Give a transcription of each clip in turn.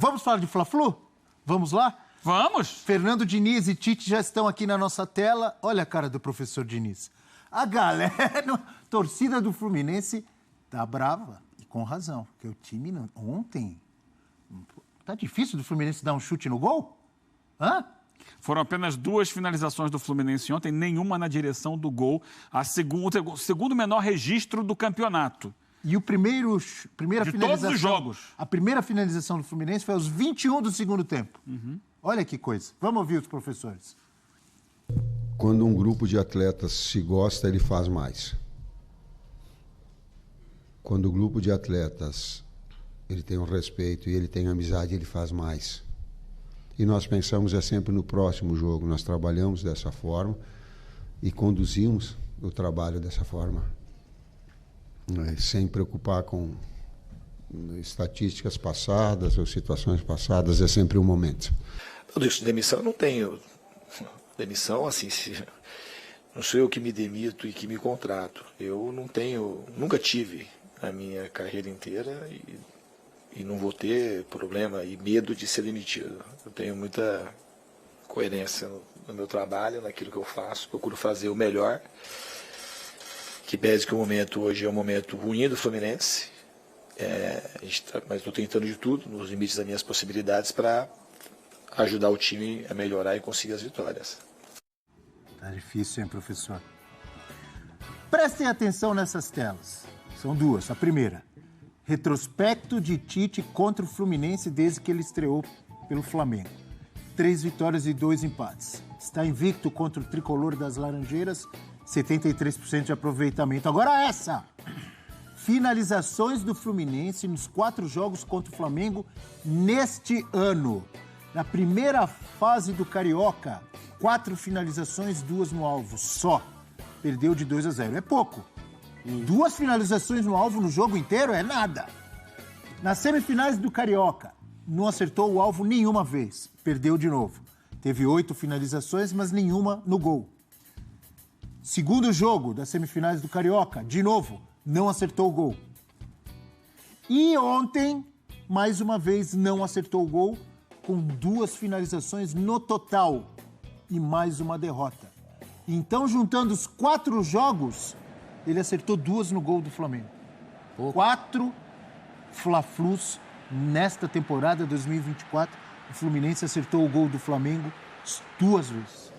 Vamos falar de Fla-Flu? Vamos lá? Vamos! Fernando Diniz e Tite já estão aqui na nossa tela. Olha a cara do professor Diniz. A galera, torcida do Fluminense, tá brava. E com razão. Porque o time ontem... Tá difícil do Fluminense dar um chute no gol? Hã? Foram apenas 2 finalizações do Fluminense ontem, nenhuma na direção do gol. O segundo menor registro do campeonato. E primeira de finalização... todos os jogos. A primeira finalização do Fluminense foi aos 21 do segundo tempo. Olha que coisa. Vamos ouvir os professores. Quando um grupo de atletas se gosta, ele faz mais. Quando o grupo de atletas ele tem um respeito e ele tem amizade, ele faz mais. E nós pensamos sempre no próximo jogo. Nós trabalhamos dessa forma e conduzimos o trabalho dessa forma. Sem preocupar com estatísticas passadas ou situações passadas, é sempre um momento. Demissão eu não tenho. Demissão, assim, não sou eu que me demito e que me contrato. Eu não tenho, nunca tive a minha carreira inteira e não vou ter problema e medo de ser demitido. Eu tenho muita coerência no meu trabalho, naquilo que eu faço, procuro fazer o melhor. Que pese que o momento hoje é um momento ruim do Fluminense, mas estou tentando de tudo, nos limites das minhas possibilidades, para ajudar o time a melhorar e conseguir as vitórias. Tá difícil, hein, professor? Prestem atenção nessas telas. São 2. A primeira, retrospecto de Tite contra o Fluminense desde que ele estreou pelo Flamengo. 3 vitórias e 2 empates. Está invicto contra o tricolor das Laranjeiras, 73% de aproveitamento. Agora essa! Finalizações do Fluminense nos 4 jogos contra o Flamengo neste ano. Na primeira fase do Carioca, 4 finalizações, 2 no alvo só. Perdeu de 2-0. É pouco. 2 finalizações no alvo no jogo inteiro é nada. Nas semifinais do Carioca, não acertou o alvo nenhuma vez. Perdeu de novo. Teve 8 finalizações, mas nenhuma no gol. Segundo jogo das semifinais do Carioca, de novo, não acertou o gol. E ontem, mais uma vez, não acertou o gol, com 2 finalizações no total e mais uma derrota. Então, juntando os 4 jogos, ele acertou 2 no gol do Flamengo. 4 Fla-Flus nesta temporada 2024. O Fluminense acertou o gol do Flamengo 2 vezes.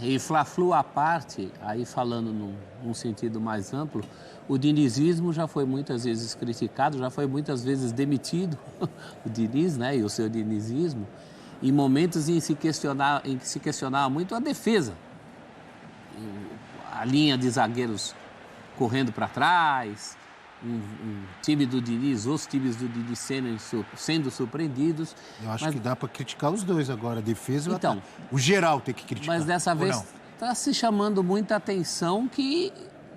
E Fla-Flu à parte, aí falando num sentido mais amplo, o dinizismo já foi muitas vezes criticado, já foi muitas vezes demitido, o Diniz, né, e o seu dinizismo, em momentos em que se questionava muito a defesa. A linha de zagueiros correndo para trás, um time do Diniz, os times do Diniz sendo surpreendidos. Eu acho que dá para criticar os dois agora, a defesa e o ataque. O geral tem que criticar. Mas dessa vez está se chamando muita atenção que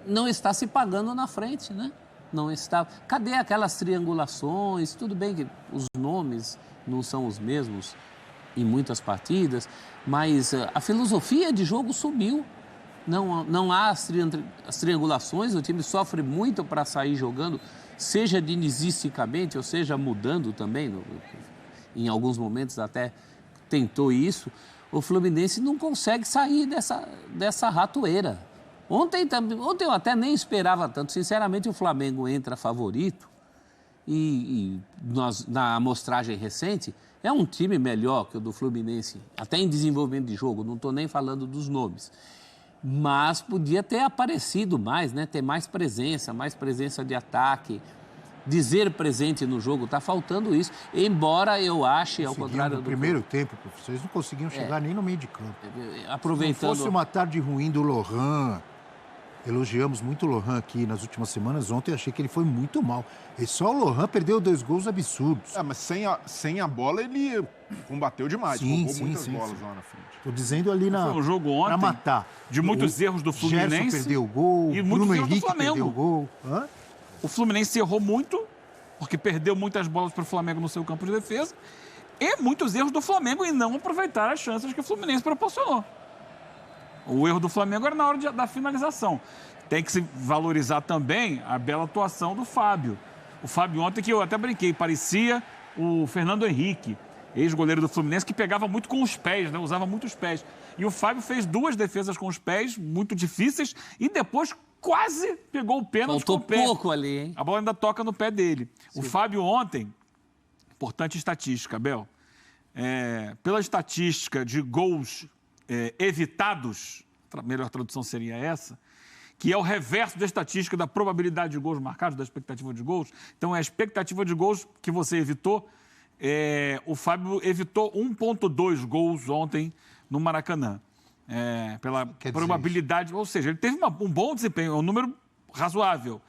não está se pagando na frente, né? Não está. Cadê aquelas triangulações? Tudo bem que os nomes não são os mesmos em muitas partidas, mas a filosofia de jogo subiu. Não há as triangulações, o time sofre muito para sair jogando, seja dinizisticamente, ou seja, mudando também, em alguns momentos até tentou isso. O Fluminense não consegue sair dessa ratoeira. Ontem eu até nem esperava tanto, sinceramente o Flamengo entra favorito e na amostragem recente é um time melhor que o do Fluminense, até em desenvolvimento de jogo, não estou nem falando dos nomes. Mas podia ter aparecido mais, né? Ter mais presença de ataque, dizer presente no jogo. Está faltando isso, embora eu ache, ao contrário do... No primeiro tempo, professor, eles não conseguiam chegar nem no meio de campo. Aproveitando... Se não fosse uma tarde ruim do Lohan, elogiamos muito o Lohan aqui nas últimas semanas. Ontem eu achei que ele foi muito mal. E só o Lohan perdeu 2 gols absurdos. Mas sem a bola ele combateu demais. Roubou muitas bolas lá na frente. Estou dizendo ali Foi um jogo ontem pra matar. De muitos erros do Fluminense. Gerson perdeu o gol, e Bruno muitos erros do Henrique Flamengo. perdeu o gol. O Fluminense errou muito, porque perdeu muitas bolas para o Flamengo no seu campo de defesa. E muitos erros do Flamengo em não aproveitar as chances que o Fluminense proporcionou. O erro do Flamengo era na hora da finalização. Tem que se valorizar também a bela atuação do Fábio. O Fábio ontem, que eu até brinquei, parecia o Fernando Henrique, ex-goleiro do Fluminense, que pegava muito com os pés, né? Usava muito os pés. E o Fábio fez 2 defesas com os pés, muito difíceis, e depois quase pegou o pênalti com o pé. Faltou pouco ali, hein? A bola ainda toca no pé dele. Sim. O Fábio ontem, importante estatística, Abel, pela estatística de gols evitados, melhor tradução seria essa, que é o reverso da estatística da probabilidade de gols marcados, da expectativa de gols. Então, é a expectativa de gols que você evitou. O Fábio evitou 1,2 gols ontem no Maracanã. Pela probabilidade, ou seja, ele teve um bom desempenho, um número razoável,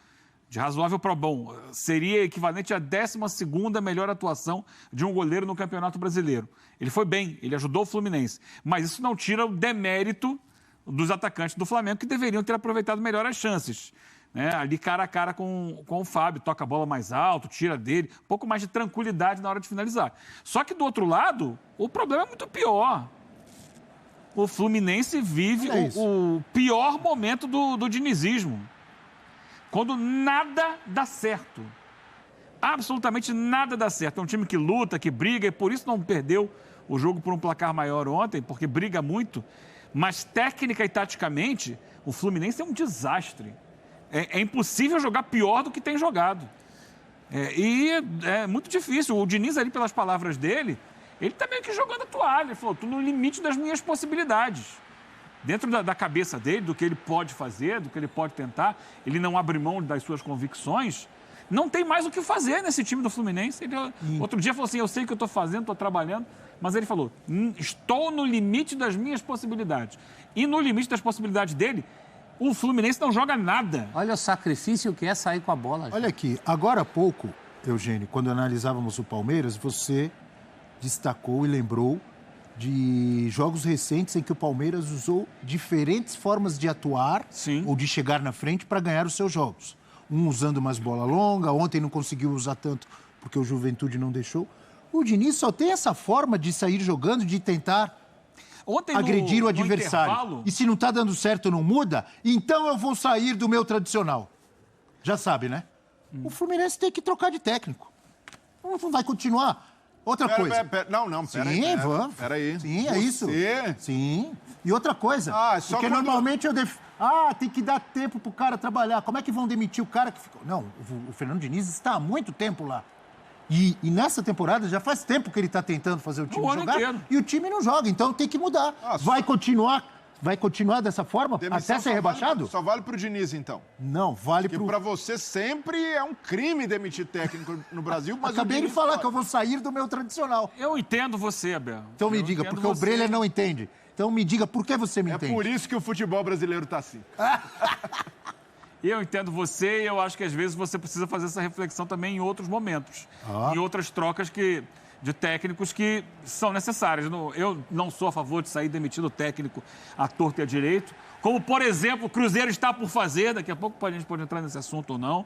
de razoável para bom. Seria equivalente à 12ª melhor atuação de um goleiro no Campeonato Brasileiro. Ele foi bem, ele ajudou o Fluminense, mas isso não tira o demérito dos atacantes do Flamengo, que deveriam ter aproveitado melhor as chances. Ali cara a cara com o Fábio, toca a bola mais alto, tira dele, um pouco mais de tranquilidade na hora de finalizar. Só que do outro lado, o problema é muito pior. O Fluminense vive o pior momento do dinizismo. Quando nada dá certo. Absolutamente nada dá certo. É um time que luta, que briga, e por isso não perdeu o jogo por um placar maior ontem, porque briga muito. Mas técnica e taticamente, o Fluminense é um desastre. É impossível jogar pior do que tem jogado. E é muito difícil. O Diniz, ali, pelas palavras dele, ele está meio que jogando a toalha. Ele falou, estou no limite das minhas possibilidades. Dentro da cabeça dele, do que ele pode fazer, do que ele pode tentar, ele não abre mão das suas convicções. Não tem mais o que fazer nesse time do Fluminense. Outro dia falou assim, eu sei o que eu estou fazendo, estou trabalhando, mas ele falou, estou no limite das minhas possibilidades. E no limite das possibilidades dele, o Fluminense não joga nada. Olha o sacrifício que é sair com a bola. Olha aqui, agora há pouco, Eugênio, quando analisávamos o Palmeiras, você destacou e lembrou de jogos recentes em que o Palmeiras usou diferentes formas de atuar ou de chegar na frente para ganhar os seus jogos. Um usando mais bola longa, ontem não conseguiu usar tanto porque o Juventude não deixou. O Diniz só tem essa forma de sair jogando, de tentar agredir o adversário. E se não está dando certo, não muda, então eu vou sair do meu tradicional. Já sabe, né? O Fluminense tem que trocar de técnico. Não vai continuar. Outra coisa. Peraí. Vamos. Peraí. Sim, é isso. Sim. E outra coisa. Porque normalmente tem que dar tempo pro cara trabalhar. Como é que vão demitir o cara que ficou? Não, o Fernando Diniz está há muito tempo lá. E nessa temporada já faz tempo que ele está tentando fazer o time jogar. E o time não joga, então tem que mudar. Vai continuar dessa forma até ser rebaixado? Só vale pro Diniz, então. Não, vale pro... Porque pra você sempre é um crime demitir técnico no Brasil, mas acabei de falar que eu vou sair do meu tradicional. Eu entendo você, Abel. Então me diga, porque o Breler não entende. Então me diga, por que você me entende? É por isso que o futebol brasileiro tá assim. Eu entendo você e eu acho que às vezes você precisa fazer essa reflexão também em outros momentos. Em outras trocas de técnicos que são necessárias. Eu não sou a favor de sair demitindo o técnico à torta e à direito. Como, por exemplo, o Cruzeiro está por fazer, daqui a pouco a gente pode entrar nesse assunto ou não.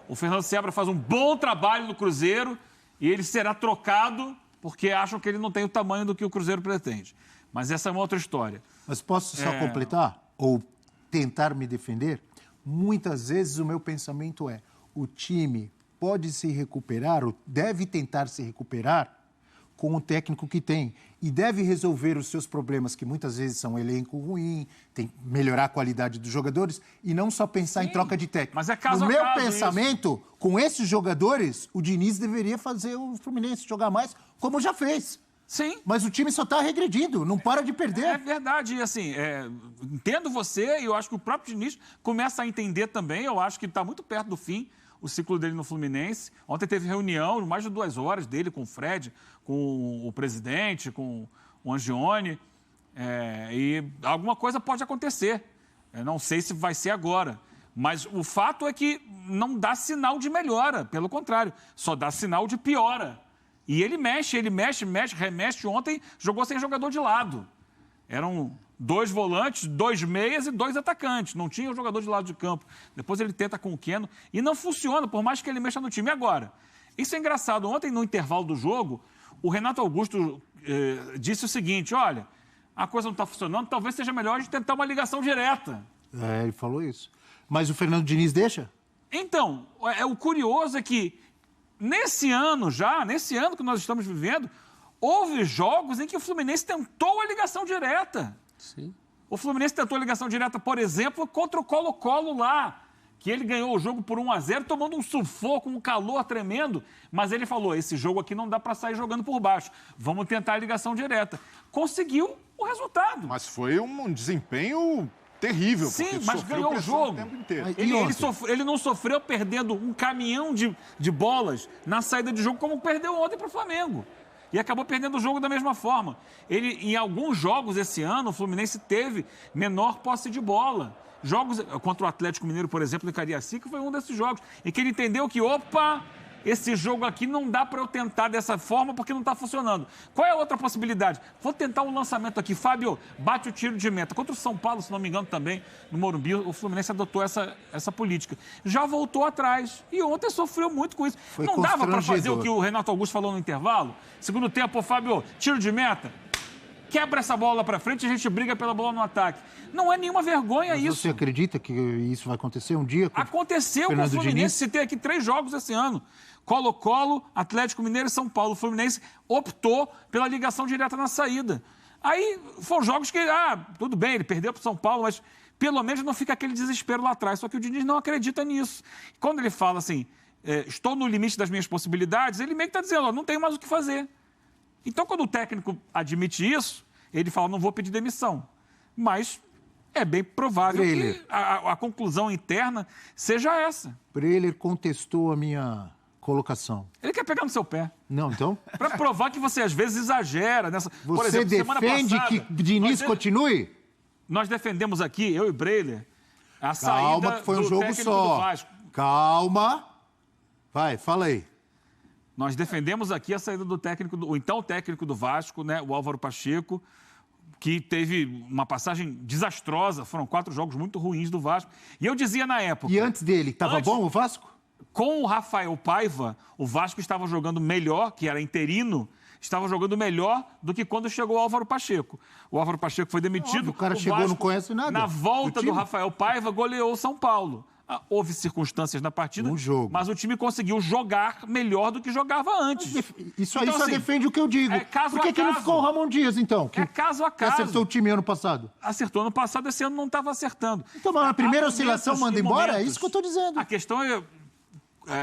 O Fernando Seabra faz um bom trabalho no Cruzeiro e ele será trocado porque acham que ele não tem o tamanho do que o Cruzeiro pretende. Mas essa é uma outra história. Mas posso só completar? Ou tentar me defender? Muitas vezes o meu pensamento é, o time pode se recuperar, ou deve tentar se recuperar com o técnico que tem. E deve resolver os seus problemas, que muitas vezes são elenco ruim, tem que melhorar a qualidade dos jogadores, e não só pensar em troca de técnico. Mas é caso no a meu caso pensamento, isso. Com esses jogadores, o Diniz deveria fazer o Fluminense jogar mais, como já fez. Sim. Mas o time só está regredindo, não para de perder. É verdade, e assim, entendo você e eu acho que o próprio Diniz começa a entender também, eu acho que está muito perto do fim o ciclo dele no Fluminense. Ontem teve reunião, mais de 2 horas dele com o Fred, com o presidente, com o Angione, e alguma coisa pode acontecer. Eu não sei se vai ser agora, mas o fato é que não dá sinal de melhora, pelo contrário, só dá sinal de piora. E ele mexe, remete. Ontem jogou sem jogador de lado. Eram 2 volantes, 2 meias e 2 atacantes. Não tinha o jogador de lado de campo. Depois ele tenta com o Keno e não funciona, por mais que ele mexa no time. E agora? Isso é engraçado. Ontem, no intervalo do jogo, o Renato Augusto disse o seguinte, olha, a coisa não está funcionando, talvez seja melhor a gente tentar uma ligação direta. Ele falou isso. Mas o Fernando Diniz deixa? Então, o curioso é que nesse ano que nós estamos vivendo, houve jogos em que o Fluminense tentou a ligação direta. Sim. O Fluminense tentou a ligação direta, por exemplo, contra o Colo-Colo lá, que ele ganhou o jogo por 1-0, tomando um sufoco, um calor tremendo, mas ele falou, esse jogo aqui não dá para sair jogando por baixo, vamos tentar a ligação direta. Conseguiu o resultado. Mas foi um desempenho terrível. Sim, mas ganhou o jogo. O tempo inteiro. Ele não sofreu perdendo um caminhão de bolas na saída de jogo, como perdeu ontem para o Flamengo. E acabou perdendo o jogo da mesma forma. Em alguns jogos esse ano, o Fluminense teve menor posse de bola. Jogos contra o Atlético Mineiro, por exemplo, em Cariacica, foi um desses jogos em que ele entendeu que, esse jogo aqui não dá para eu tentar dessa forma porque não está funcionando. Qual é a outra possibilidade? Vou tentar um lançamento aqui. Fábio, bate o tiro de meta. Contra o São Paulo, se não me engano, também, no Morumbi, o Fluminense adotou essa política. Já voltou atrás. E ontem sofreu muito com isso. Não dava para fazer o que o Renato Augusto falou no intervalo? Segundo tempo, Fábio, tiro de meta. Quebra essa bola para frente e a gente briga pela bola no ataque. Não é nenhuma vergonha isso. Você acredita que isso vai acontecer um dia? Aconteceu com o Fluminense. Citei aqui 3 jogos esse ano. Colo-Colo, Atlético Mineiro e São Paulo. O Fluminense optou pela ligação direta na saída. Aí foram jogos que, tudo bem, ele perdeu para o São Paulo, mas pelo menos não fica aquele desespero lá atrás. Só que o Diniz não acredita nisso. Quando ele fala assim, estou no limite das minhas possibilidades, ele meio que está dizendo, não tenho mais o que fazer. Então, quando o técnico admite isso, ele fala, não vou pedir demissão. Mas é bem provável que a conclusão interna seja essa. Breler contestou a minha colocação. Ele quer pegar no seu pé. Não, então? Para provar que você, às vezes, exagera. Por você exemplo, defende que Diniz continue? Nós defendemos aqui, eu e Breler, a saída Calma, que foi um jogo só. Calma. Vai, fala aí. Nós defendemos aqui a saída do técnico, o então técnico do Vasco, né, o Álvaro Pacheco, que teve uma passagem desastrosa. Foram 4 jogos muito ruins do Vasco. E eu dizia na época... E antes dele, estava bom o Vasco? Com o Rafael Paiva, o Vasco estava jogando melhor, que era interino, estava jogando melhor do que quando chegou o Álvaro Pacheco. O Álvaro Pacheco foi demitido. O cara chegou e não conhece nada. Na volta do Rafael Paiva, goleou o São Paulo. Houve circunstâncias na partida, mas o time conseguiu jogar melhor do que jogava antes. Isso aí então, só defende o que eu digo. Por que não ficou o Ramon Dias, então? É caso a caso. Acertou o time ano passado? Acertou ano passado, esse ano não estava acertando. Então, mas na primeira oscilação manda embora? É isso que eu estou dizendo. A questão é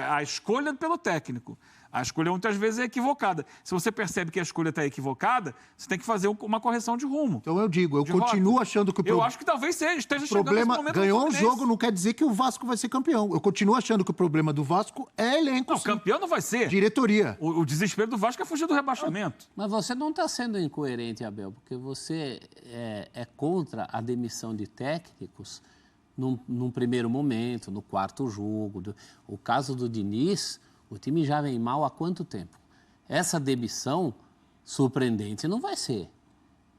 a escolha pelo técnico. A escolha muitas vezes é equivocada. Se você percebe que a escolha está equivocada, você tem que fazer uma correção de rumo. Então eu digo, eu continuo achando que o Eu acho que talvez esteja chegando esse momento. Ganhou um jogo não quer dizer que o Vasco vai ser campeão. Eu continuo achando que o problema do Vasco é elenco. Não, campeão não vai ser. Diretoria. O desespero do Vasco é fugir do rebaixamento. Mas você não está sendo incoerente, Abel, porque você é contra a demissão de técnicos num primeiro momento, no 4º jogo. O caso do Diniz, o time já vem mal há quanto tempo? Essa demissão surpreendente não vai ser.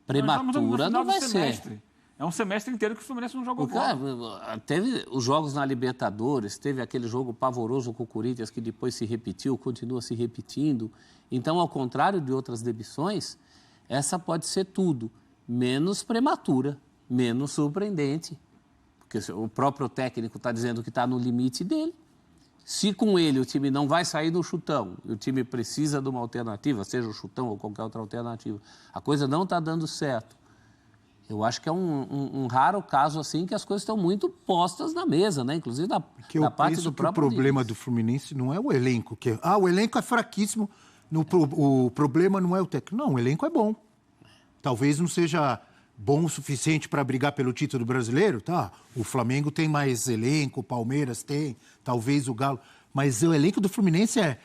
Prematura não vai ser. É um semestre inteiro que o Fluminense não jogou bola. Teve os jogos na Libertadores, teve aquele jogo pavoroso com o Corinthians que depois se repetiu, continua se repetindo. Então, ao contrário de outras demissões, essa pode ser tudo menos prematura, menos surpreendente. Porque o próprio técnico está dizendo que está no limite dele. Se com ele o time não vai sair do chutão, e o time precisa de uma alternativa, seja o chutão ou qualquer outra alternativa, a coisa não está dando certo. Eu acho que é um raro caso assim que as coisas estão muito postas na mesa, né? Inclusive da parte do próprio. O problema do Fluminense não é o elenco. O elenco é fraquíssimo, o problema não é o técnico. Não, o elenco é bom. Talvez não seja bom o suficiente para brigar pelo título brasileiro, tá? O Flamengo tem mais elenco, o Palmeiras tem, talvez o Galo. Mas o elenco do Fluminense é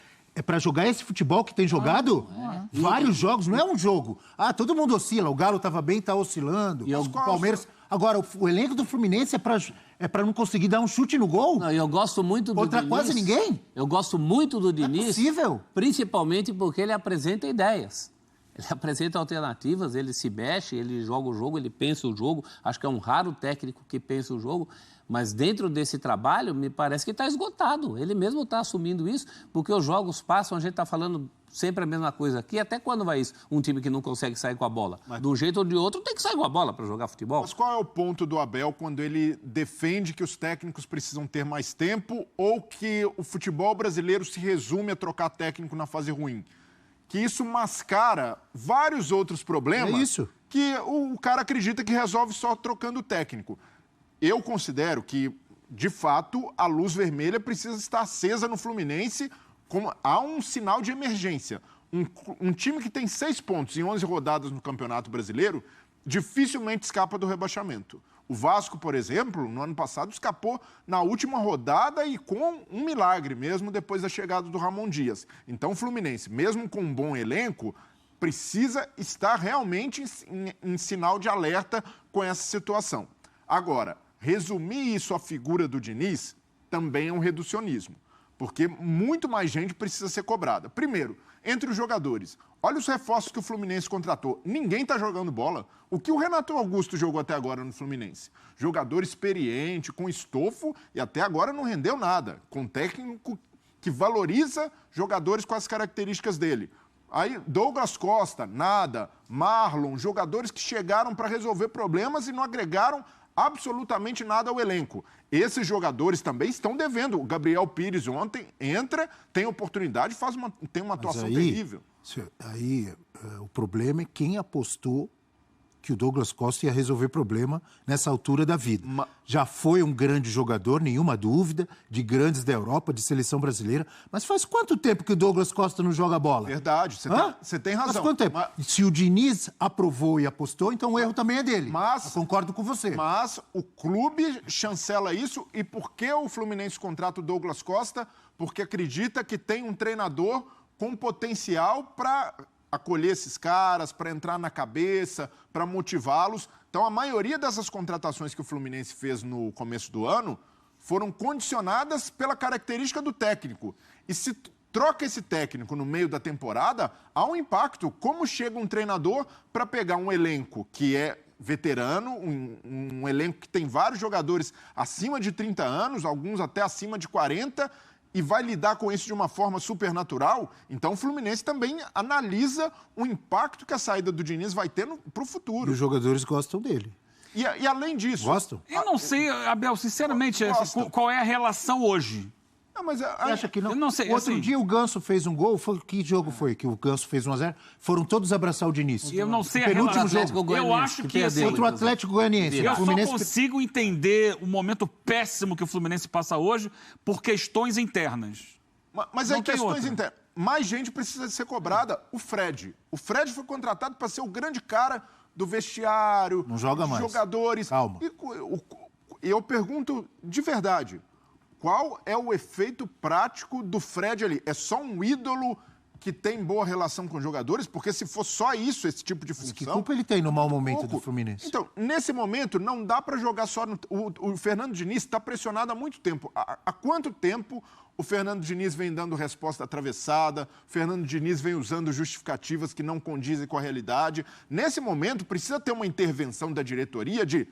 para jogar esse futebol que tem jogado vários jogos, não é um jogo. Todo mundo oscila, o Galo estava bem, está oscilando, o Palmeiras... Agora, o elenco do Fluminense é para não conseguir dar um chute no gol? Não, eu gosto muito do Diniz. Quase ninguém? Eu gosto muito do Diniz. É possível. Principalmente porque ele apresenta ideias. Ele apresenta alternativas, ele se mexe, ele joga o jogo, ele pensa o jogo. Acho que é um raro técnico que pensa o jogo. Mas dentro desse trabalho, me parece que está esgotado. Ele mesmo está assumindo isso, porque os jogos passam, a gente está falando sempre a mesma coisa aqui. Até quando vai isso? Um time que não consegue sair com a bola. De um jeito ou de outro, tem que sair com a bola para jogar futebol. Mas qual é o ponto do Abel quando ele defende que os técnicos precisam ter mais tempo ou que o futebol brasileiro se resume a trocar técnico na fase ruim? Que isso mascara vários outros problemas que o cara acredita que resolve só trocando técnico. Eu considero que, de fato, a luz vermelha precisa estar acesa no Fluminense. Há um sinal de emergência. Um time que tem 6 pontos em 11 rodadas no Campeonato Brasileiro dificilmente escapa do rebaixamento. O Vasco, por exemplo, no ano passado escapou na última rodada e com um milagre mesmo depois da chegada do Ramon Dias. Então o Fluminense, mesmo com um bom elenco, precisa estar realmente em sinal de alerta com essa situação. Agora, resumir isso à figura do Diniz também é um reducionismo. Porque muito mais gente precisa ser cobrada. Primeiro, entre os jogadores. Olha os reforços que o Fluminense contratou. Ninguém está jogando bola. O que o Renato Augusto jogou até agora no Fluminense? Jogador experiente, com estofo, e até agora não rendeu nada. Com técnico que valoriza jogadores com as características dele. Aí, Douglas Costa, nada. Marlon, jogadores que chegaram para resolver problemas e não agregaram absolutamente nada ao elenco. Esses jogadores também estão devendo. O Gabriel Pires ontem entra, tem oportunidade, tem uma atuação terrível. O problema é quem apostou que o Douglas Costa ia resolver problema nessa altura da vida. Já foi um grande jogador, nenhuma dúvida, de grandes da Europa, de seleção brasileira. Mas faz quanto tempo que o Douglas Costa não joga bola? Verdade, você tem razão. Faz quanto tempo? Se o Diniz aprovou e apostou, então o erro também é dele. Eu concordo com você. Mas o clube chancela isso. E por que o Fluminense contrata o Douglas Costa? Porque acredita que tem um treinador com potencial para acolher esses caras, para entrar na cabeça, para motivá-los. Então, a maioria dessas contratações que o Fluminense fez no começo do ano foram condicionadas pela característica do técnico. E se troca esse técnico no meio da temporada, há um impacto. Como chega um treinador para pegar um elenco que é veterano, um elenco que tem vários jogadores acima de 30 anos, alguns até acima de 40, e vai lidar com isso de uma forma supernatural? Então o Fluminense também analisa o impacto que a saída do Diniz vai ter para o futuro. E os jogadores gostam dele. E além disso... Gostam? Eu não sei, Abel, sinceramente, qual é a relação hoje. Você acha que não? Eu não sei. Outro dia o Ganso fez um gol. Que jogo foi que o Ganso fez 1-0? Foram todos abraçar o Diniz. Eu não sei o penúltimo jogo. Eu acho que contra o Atlético Goianiense. Eu só consigo entender o momento péssimo que o Fluminense passa hoje por questões internas. Mas é questões internas. Mais gente precisa ser cobrada. O Fred. O Fred foi contratado para ser o grande cara do vestiário. Não joga mais. Jogadores. Calma. E eu pergunto de verdade. Qual é o efeito prático do Fred ali? É só um ídolo que tem boa relação com os jogadores? Porque se for só isso, esse tipo de função... Mas que culpa ele tem no mau momento do Fluminense? Então, nesse momento, não dá para jogar só... O Fernando Diniz está pressionado há muito tempo. Há quanto tempo o Fernando Diniz vem dando resposta atravessada? O Fernando Diniz vem usando justificativas que não condizem com a realidade? Nesse momento, precisa ter uma intervenção da diretoria de...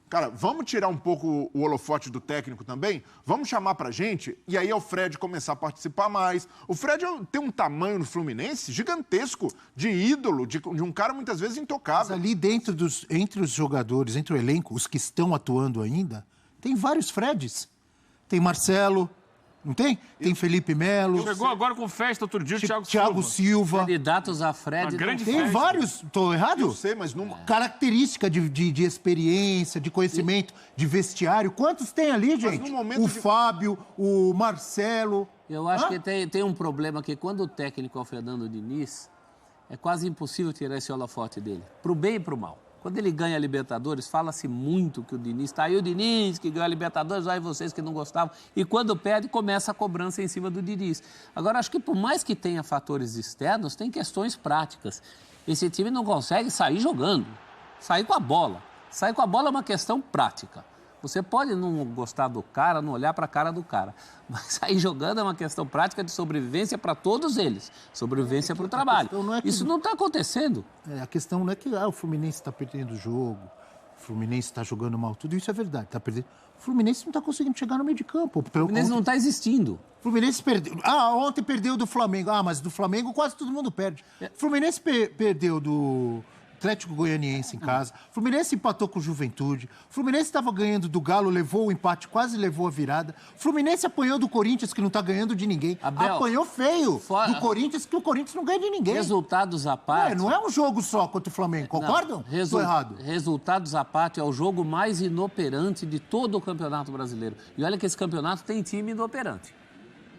Cara, vamos tirar um pouco o holofote do técnico também? Vamos chamar pra gente? E aí é o Fred começar a participar mais. O Fred tem um tamanho no Fluminense gigantesco, de ídolo, de um cara muitas vezes intocável. Mas ali dentro entre os jogadores, entre o elenco, os que estão atuando ainda, tem vários Freds. Tem Marcelo, não tem? Tem Felipe Melo. Chegou agora com festa outro dia, Thiago Silva. Candidatos a Fred. Tem vários. Estou errado? Eu sei, mas numa... Característica de experiência, de conhecimento, de vestiário. Quantos tem ali, gente? Fábio, o Marcelo. Eu acho que tem um problema que quando o técnico é o Fernando Diniz, é quase impossível tirar esse holofote dele. Pro bem e pro mal. Quando ele ganha a Libertadores, fala-se muito que o Diniz está aí, o Diniz que ganhou a Libertadores, aí vocês que não gostavam. E quando perde, começa a cobrança em cima do Diniz. Agora, acho que por mais que tenha fatores externos, tem questões práticas. Esse time não consegue sair jogando, sair com a bola. Sair com a bola é uma questão prática. Você pode não gostar do cara, não olhar para a cara do cara, mas sair jogando é uma questão prática de sobrevivência para todos eles, sobrevivência para o trabalho. Isso não está acontecendo. A questão não é que o Fluminense está perdendo o jogo, O Fluminense está jogando mal, tudo isso é verdade, está perdendo. O Fluminense não está conseguindo chegar no meio de campo. O Fluminense não está existindo. O Fluminense perdeu. Ontem perdeu do Flamengo. Mas do Flamengo quase todo mundo perde. O Fluminense perdeu do Atlético Goianiense em casa. O Fluminense empatou com o Juventude. O Fluminense estava ganhando do Galo, levou o empate, quase levou a virada. O Fluminense apanhou do Corinthians, que não está ganhando de ninguém. Abel, apanhou feio do Corinthians, que o Corinthians não ganha de ninguém. Resultados à parte. Não é um jogo só contra o Flamengo, concordam? Estou errado. Resultados à parte é o jogo mais inoperante de todo o Campeonato Brasileiro. E olha que esse campeonato tem time inoperante.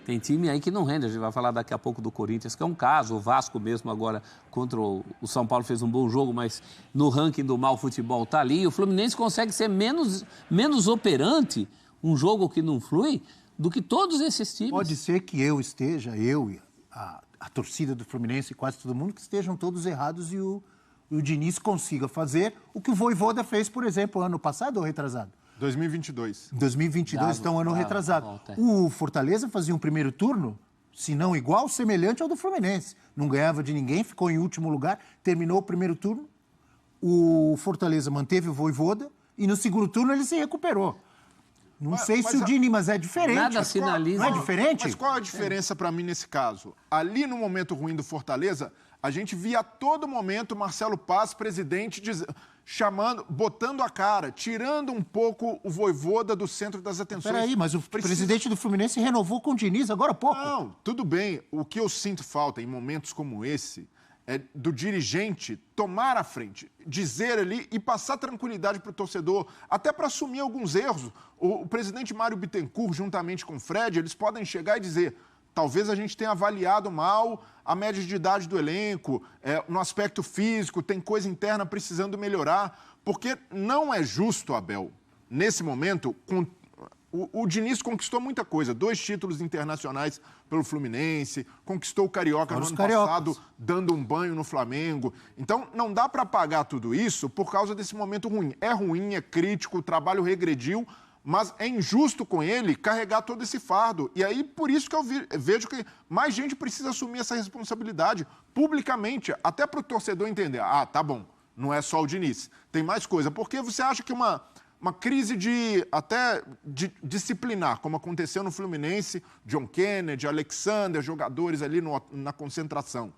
Tem time aí que não rende, a gente vai falar daqui a pouco do Corinthians, que é um caso, o Vasco mesmo agora contra o São Paulo fez um bom jogo, mas no ranking do mau futebol tá ali, e o Fluminense consegue ser menos operante, um jogo que não flui, do que todos esses times. Pode ser que eu e a torcida do Fluminense e quase todo mundo, que estejam todos errados e o Diniz consiga fazer o que o Vojvoda fez, por exemplo, ano passado ou retrasado? 2022. 2022, então, ano retrasado. O Fortaleza fazia um primeiro turno, se não igual, semelhante ao do Fluminense. Não ganhava de ninguém, ficou em último lugar, terminou o primeiro turno. O Fortaleza manteve o Vojvoda e no segundo turno ele se recuperou. Não sei se o Diniz, mas é diferente. Nada sinaliza. Não é diferente? Mas qual a diferença para mim nesse caso? Ali no momento ruim do Fortaleza, a gente via a todo momento Marcelo Paz, presidente, chamando, botando a cara, tirando um pouco o Vojvoda do centro das atenções. Peraí, mas o presidente do Fluminense renovou com o Diniz agora há pouco. Não, tudo bem. O que eu sinto falta em momentos como esse é do dirigente tomar a frente, dizer ali e passar tranquilidade para o torcedor, até para assumir alguns erros. O presidente Mário Bittencourt, juntamente com o Fred, eles podem chegar e dizer: talvez a gente tenha avaliado mal a média de idade do elenco, no aspecto físico, tem coisa interna precisando melhorar, porque não é justo, Abel, nesse momento, o Diniz conquistou muita coisa, 2 títulos internacionais pelo Fluminense, conquistou o Carioca no ano passado, dando um banho no Flamengo. Então, não dá para pagar tudo isso por causa desse momento ruim. É ruim, é crítico, o trabalho regrediu, mas é injusto com ele carregar todo esse fardo. E aí, por isso que eu vejo que mais gente precisa assumir essa responsabilidade publicamente, até para o torcedor entender. Tá bom, não é só o Diniz, tem mais coisa. Porque você acha que uma crise até disciplinar, como aconteceu no Fluminense, John Kennedy, Alexander, jogadores ali na concentração.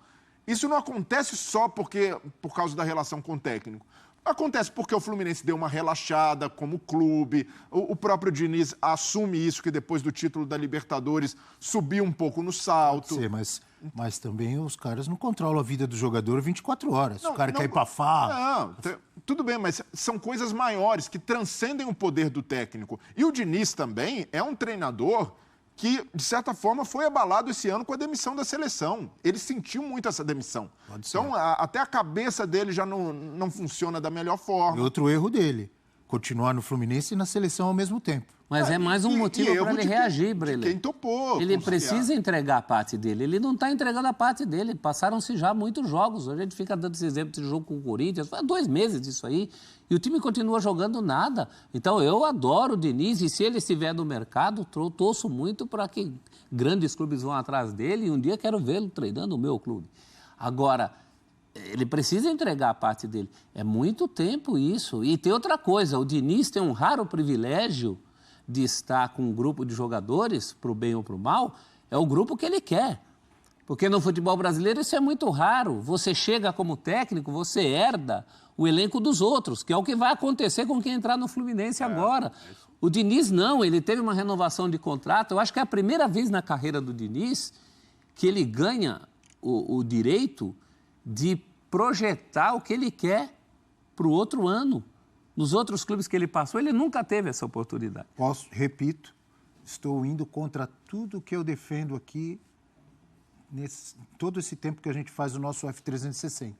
Isso não acontece só por causa da relação com o técnico. Acontece porque o Fluminense deu uma relaxada como clube, o próprio Diniz assume isso, que depois do título da Libertadores subiu um pouco no salto. Pode ser, mas também os caras não controlam a vida do jogador 24 horas. O cara quer ir pra farra. Não, tudo bem, mas são coisas maiores que transcendem o poder do técnico. E o Diniz também é um treinador que, de certa forma, foi abalado esse ano com a demissão da seleção. Ele sentiu muito essa demissão. Então, até a cabeça dele já não funciona da melhor forma. E outro erro dele, continuar no Fluminense e na seleção ao mesmo tempo. Mas é mais um motivo para ele reagir, Brelê. Quem topou. Ele precisa entregar a parte dele. Ele não está entregando a parte dele. Passaram-se já muitos jogos. A gente fica dando esse exemplo de jogo com o Corinthians. Faz 2 meses disso aí. E o time continua jogando nada. Então, eu adoro o Diniz. E se ele estiver no mercado, torço muito para que grandes clubes vão atrás dele. E um dia quero vê-lo treinando o meu clube. Agora, ele precisa entregar a parte dele. É muito tempo isso. E tem outra coisa. O Diniz tem um raro privilégio de estar com um grupo de jogadores, para o bem ou para o mal, é o grupo que ele quer. Porque no futebol brasileiro isso é muito raro. Você chega como técnico, você herda o elenco dos outros, que é o que vai acontecer com quem entrar no Fluminense agora. O Diniz não, ele teve uma renovação de contrato. Eu acho que é a primeira vez na carreira do Diniz que ele ganha o direito de projetar o que ele quer para o outro ano. Nos outros clubes que ele passou, ele nunca teve essa oportunidade. Repito, estou indo contra tudo que eu defendo aqui, todo esse tempo que a gente faz o nosso F360.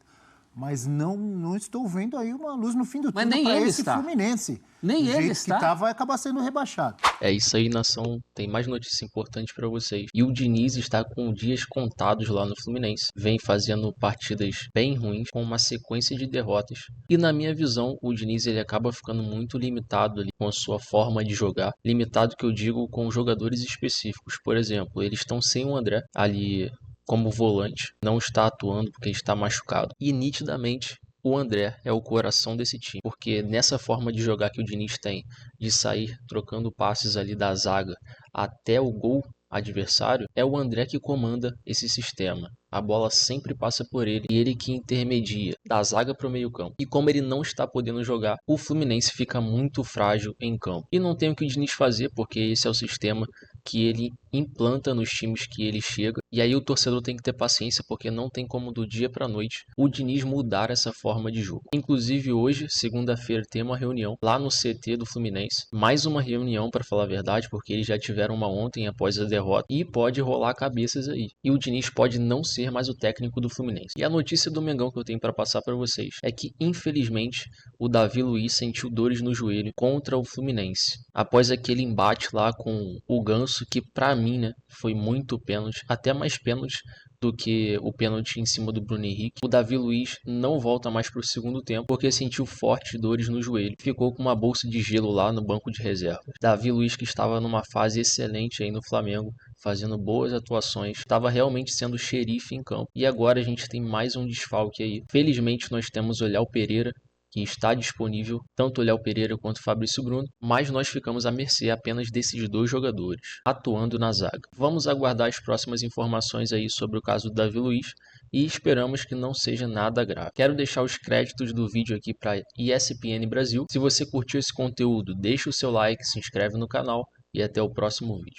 Mas não estou vendo aí uma luz no fim do túnel para esse Fluminense. Nem ele está. Que vai acabar sendo rebaixado. É isso aí, nação. Tem mais notícia importante para vocês. E o Diniz está com dias contados lá no Fluminense. Vem fazendo partidas bem ruins, com uma sequência de derrotas. E na minha visão, o Diniz ele acaba ficando muito limitado ali com a sua forma de jogar. Limitado que eu digo com jogadores específicos. Por exemplo, eles estão sem o André ali como volante, não está atuando porque está machucado. E nitidamente o André é o coração desse time, porque nessa forma de jogar que o Diniz tem, de sair trocando passes ali da zaga até o gol adversário, é o André que comanda esse sistema. A bola sempre passa por ele e ele que intermedia da zaga para o meio-campo. E como ele não está podendo jogar, o Fluminense fica muito frágil em campo. E não tem o que o Diniz fazer, porque esse é o sistema que ele implanta nos times que ele chega. E aí o torcedor tem que ter paciência, porque não tem como do dia para a noite o Diniz mudar essa forma de jogo. Inclusive hoje, segunda-feira, tem uma reunião lá no CT do Fluminense. Mais uma reunião, para falar a verdade, porque eles já tiveram uma ontem após a derrota. E pode rolar cabeças aí. E o Diniz pode não ser mais o técnico do Fluminense. E a notícia do Mengão que eu tenho para passar para vocês é que, infelizmente, o Davi Luiz sentiu dores no joelho contra o Fluminense. Após aquele embate lá com o Ganso, que para mim, né, foi muito pênalti, até mais pênalti do que o pênalti em cima do Bruno Henrique. O Davi Luiz não volta mais para o segundo tempo porque sentiu fortes dores no joelho. Ficou com uma bolsa de gelo lá no banco de reservas. Davi Luiz, que estava numa fase excelente aí no Flamengo, fazendo boas atuações, estava realmente sendo xerife em campo. E agora a gente tem mais um desfalque aí. Felizmente nós temos o Léo Pereira, que está disponível, tanto o Léo Pereira quanto o Fabrício Bruno, mas nós ficamos à mercê apenas desses dois jogadores, atuando na zaga. Vamos aguardar as próximas informações aí sobre o caso do Davi Luiz e esperamos que não seja nada grave. Quero deixar os créditos do vídeo aqui para ESPN Brasil. Se você curtiu esse conteúdo, deixa o seu like, se inscreve no canal e até o próximo vídeo.